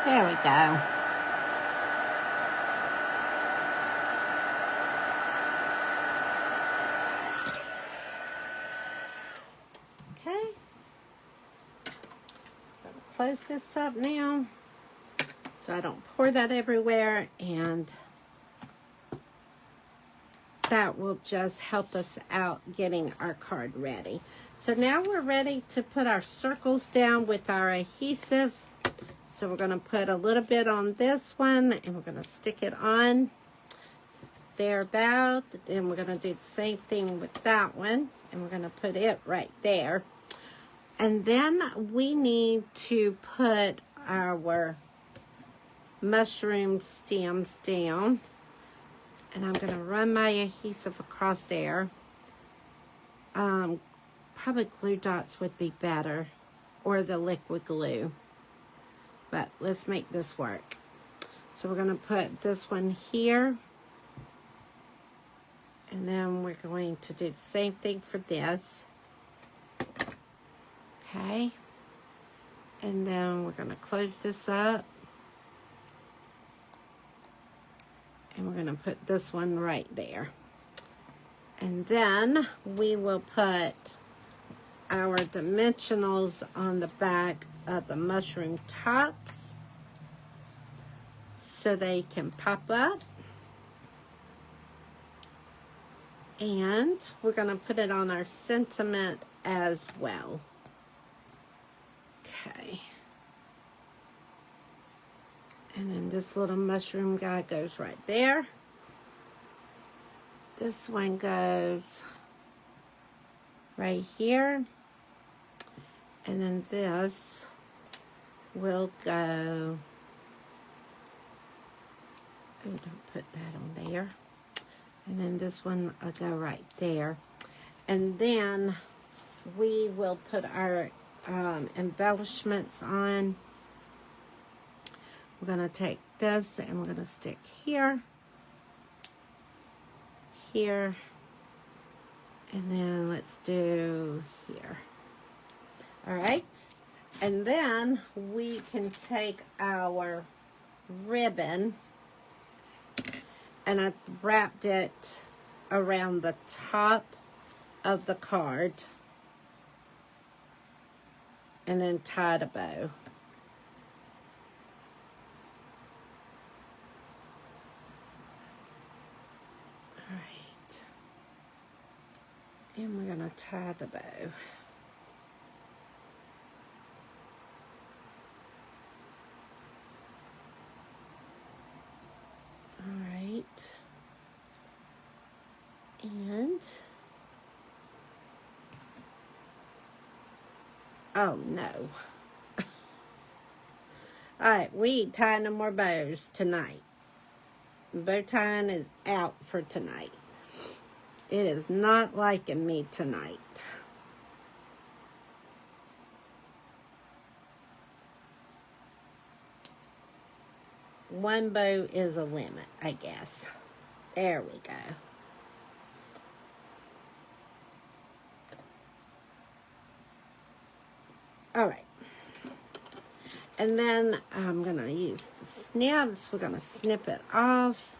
There we go. Okay. Close this up now so I don't pour that everywhere, and that will just help us out getting our card ready. So now we're ready to put our circles down with our adhesive. So we're going to put a little bit on this one, and we're going to stick it on there about. Then we're going to do the same thing with that one, and we're going to put it right there. And then we need to put our mushroom stems down, and I'm going to run my adhesive across there. Probably glue dots would be better, or the liquid glue. But let's make this work. So we're going to put this one here. And then we're going to do the same thing for this. Okay. And then we're going to close this up. And we're going to put this one right there. And then we will put our dimensionals on the back of the mushroom tops so they can pop up. And we're going to put it on our sentiment as well. Okay. And then this little mushroom guy goes right there. This one goes right here. And then this will go, oh, don't put that on there. And then this one will go right there. And then we will put our embellishments on. We're going to take this and we're going to stick here, here, and then let's do here. All right. And then we can take our ribbon, and I wrapped it around the top of the card and then tied a bow. All right. And we're going to tie the bow. All right. And oh no. All right, we ain't tying no more bows tonight. Bow tying is out for tonight. It is not liking me tonight. One bow is a limit, I guess. There we go. All right. And then I'm going to use the snips. We're going to snip it off.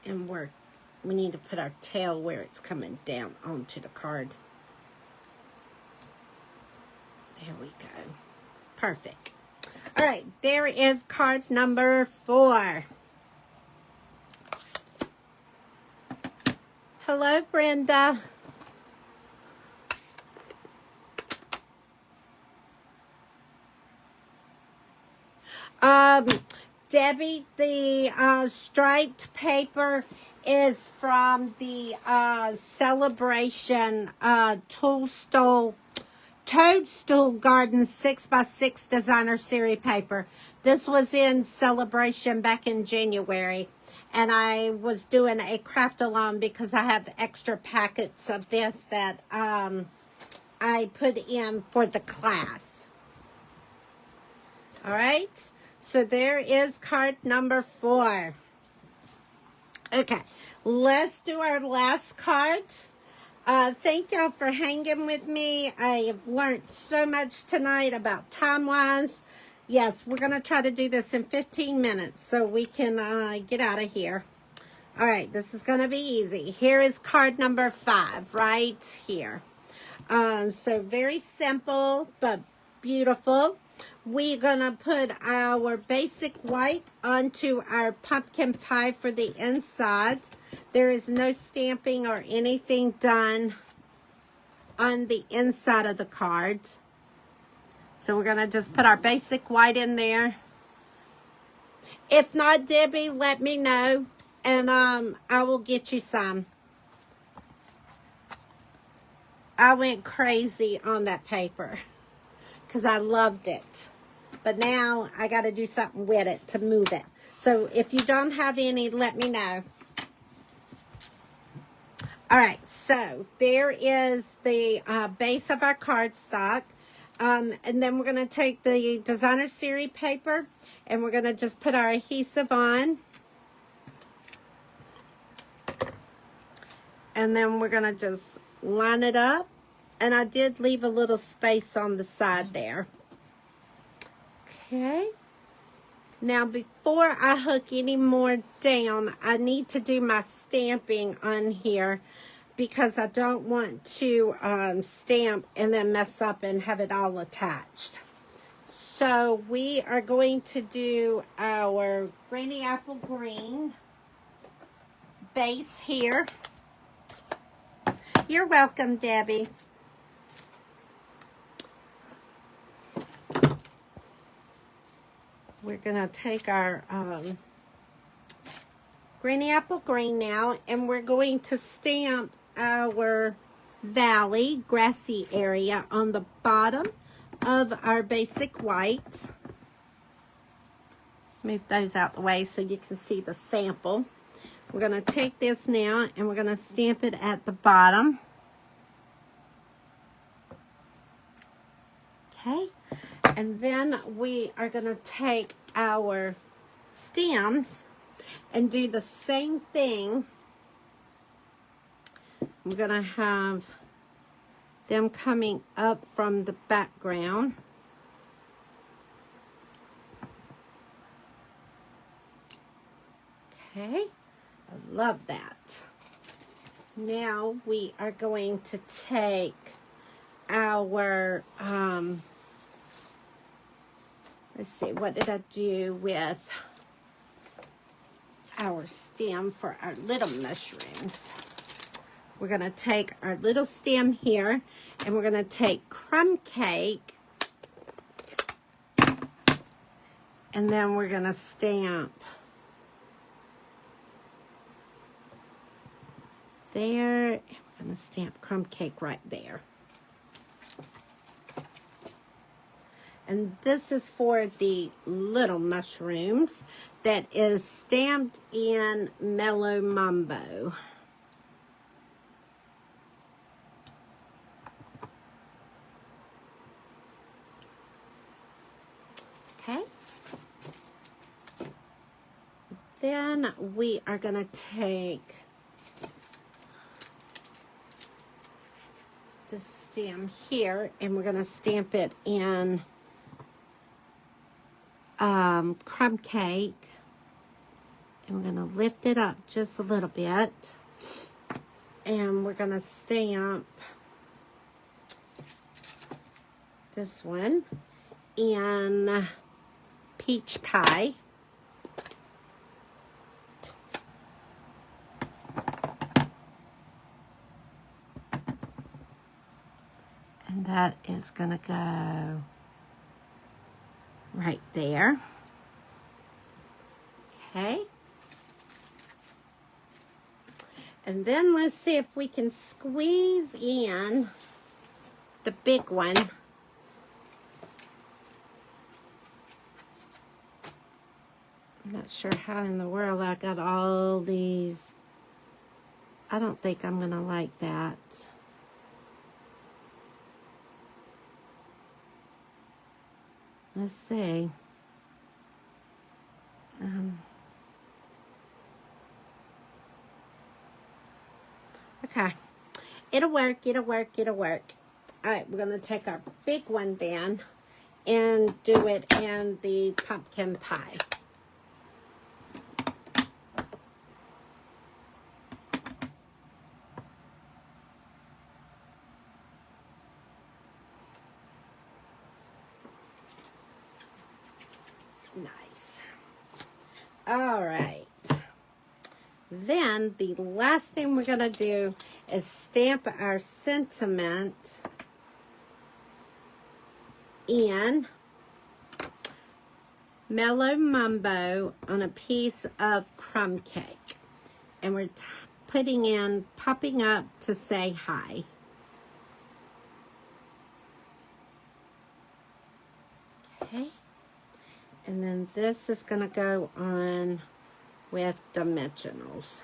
And we need to put our tail where it's coming down onto the card. There we go. Perfect. All right, there is card number 4. Hello, Brenda. Debbie, the striped paper is from the Celebration Toadstool Garden 6x6 Designer Series paper. This was in Celebration back in January, and I was doing a craft along because I have extra packets of this that I put in for the class. All right. So there is card number 4. Okay, let's do our last card. Thank y'all for hanging with me. I have learned so much tonight about time-wise. Yes, we're going to try to do this in 15 minutes so we can get out of here. All right, this is going to be easy. Here is card number 5 right here. So very simple but beautiful. We're going to put our basic white onto our pumpkin pie for the inside. There is no stamping or anything done on the inside of the cards. So we're going to just put our basic white in there. If not, Debbie, let me know, and I will get you some. I went crazy on that paper because I loved it. But now I got to do something with it to move it. So if you don't have any, let me know. All right, so there is the base of our cardstock. And then we're going to take the Designer Series paper and we're going to just put our adhesive on. And then we're going to just line it up. And I did leave a little space on the side there. Okay. Now, before I hook any more down, I need to do my stamping on here because I don't want to stamp and then mess up and have it all attached. So we are going to do our Granny Apple Green base here. You're welcome, Debbie. We're going to take our Granny Apple Green now, and we're going to stamp our valley, grassy area on the bottom of our basic white. Move those out the way so you can see the sample. We're going to take this now, and we're going to stamp it at the bottom. Okay. And then we are going to take our stems and do the same thing. I'm going to have them coming up from the background. Okay, I love that. Now we are going to take our, let's see, what did I do with our stem for our little mushrooms? We're going to take our little stem here, and we're going to take crumb cake, and then we're going to stamp there, and we're going to stamp crumb cake right there. And this is for the little mushrooms that is stamped in Mellow Mambo. Okay. Then we are going to take the stem here, and we're going to stamp it in crumb cake, and we're going to lift it up just a little bit, and we're going to stamp this one in peach pie. And that is going to go right there. Okay. And then let's see if we can squeeze in the big one. I'm not sure how in the world I got all these. I don't think I'm going to like that. Let's see. Okay. It'll work, it'll work, it'll work. All right, we're going to take our big one then and do it in the pumpkin pie. Nice. All right. Then the last thing we're going to do is stamp our sentiment in Mellow Mambo on a piece of crumb cake. And we're putting in popping up to say hi. Okay. And then this is going to go on with dimensionals.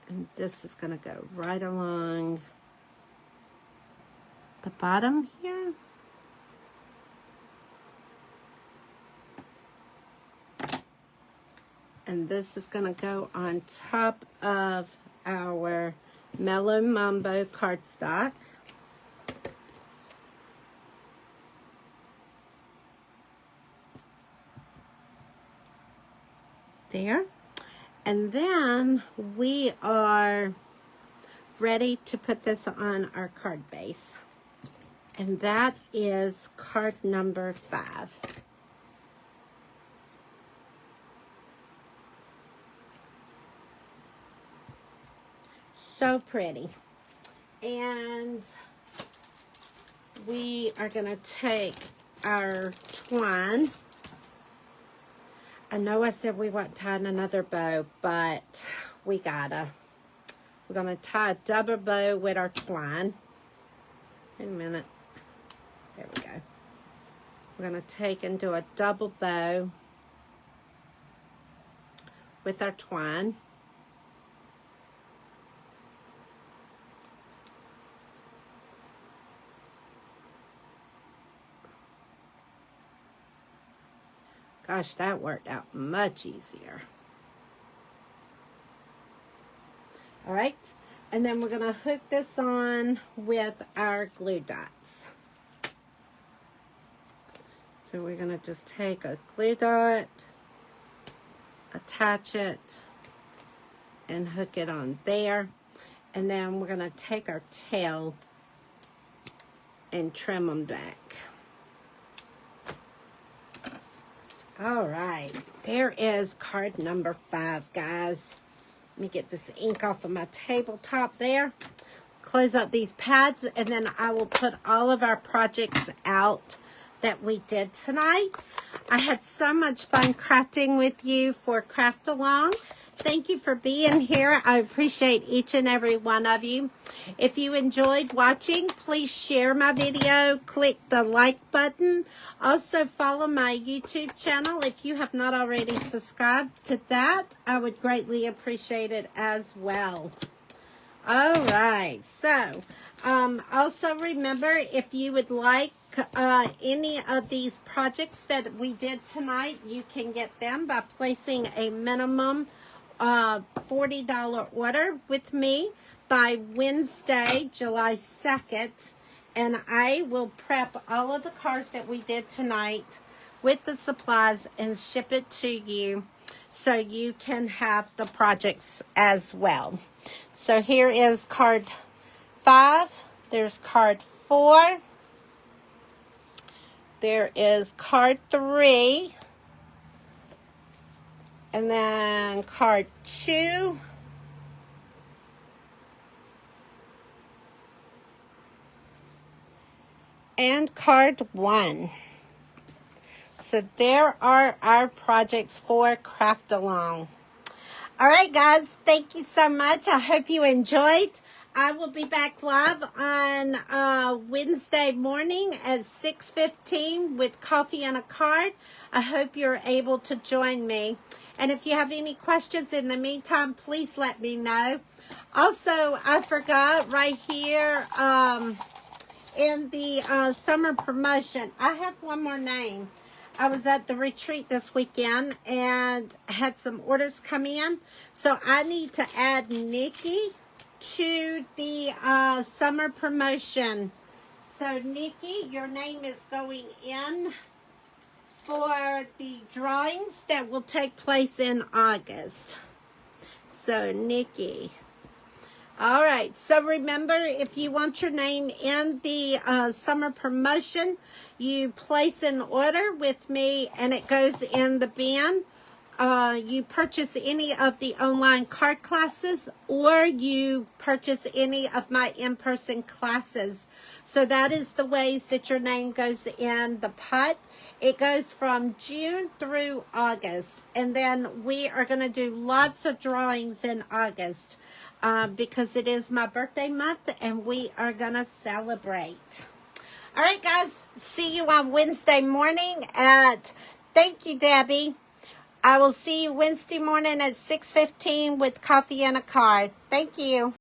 And this is going to go right along the bottom here. And this is going to go on top of our Mellow Mambo cardstock. There. And then we are ready to put this on our card base. And that is card number 5. So pretty. And we are going to take our twine. I know I said we weren't tying another bow, but we gotta. We're going to tie a double bow with our twine. Wait a minute. There we go. We're going to take and do a double bow with our twine. Gosh, that worked out much easier. All right, and then we're gonna hook this on with our glue dots. So we're gonna just take a glue dot, attach it, and hook it on there. And then we're gonna take our tail and trim them back. All right, there is card number 5, guys. Let me get this ink off of my tabletop there. Close up these pads, and then I will put all of our projects out that we did tonight. I had so much fun crafting with you for Craft Along. Thank you for being here. I appreciate each and every one of you. If you enjoyed watching, please share my video. Click the like button. Also follow my YouTube channel. If you have not already subscribed to that, I would greatly appreciate it as well. All right. So, also remember, if you would like any of these projects that we did tonight, you can get them by placing a minimum $40 order with me by Wednesday, July 2nd, and I will prep all of the cards that we did tonight with the supplies and ship it to you so you can have the projects as well. So here is card 5, there's card 4, there is card 3, and then card 2, and card 1. So there are our projects for Craft Along. All right, guys, thank you so much. I hope you enjoyed. I will be back live on Wednesday morning at 6:15 with coffee and a card. I hope you're able to join me. And if you have any questions in the meantime, please let me know. Also, I forgot right here in the summer promotion, I have one more name. I was at the retreat this weekend and had some orders come in. So I need to add Nikki to the summer promotion. So Nikki, your name is going in for the drawings that will take place in August. So Nikki. All right, so remember, if you want your name in the summer promotion, you place an order with me and it goes in the bin. You purchase any of the online card classes, or you purchase any of my in-person classes. So that is the ways that your name goes in the pot. It goes from June through August, and then we are going to do lots of drawings in August. Because it is my birthday month and we are gonna celebrate. All right, guys, see you on Wednesday morning thank you, Debbie. I will see you Wednesday morning at 6:15 with coffee and a card. Thank you.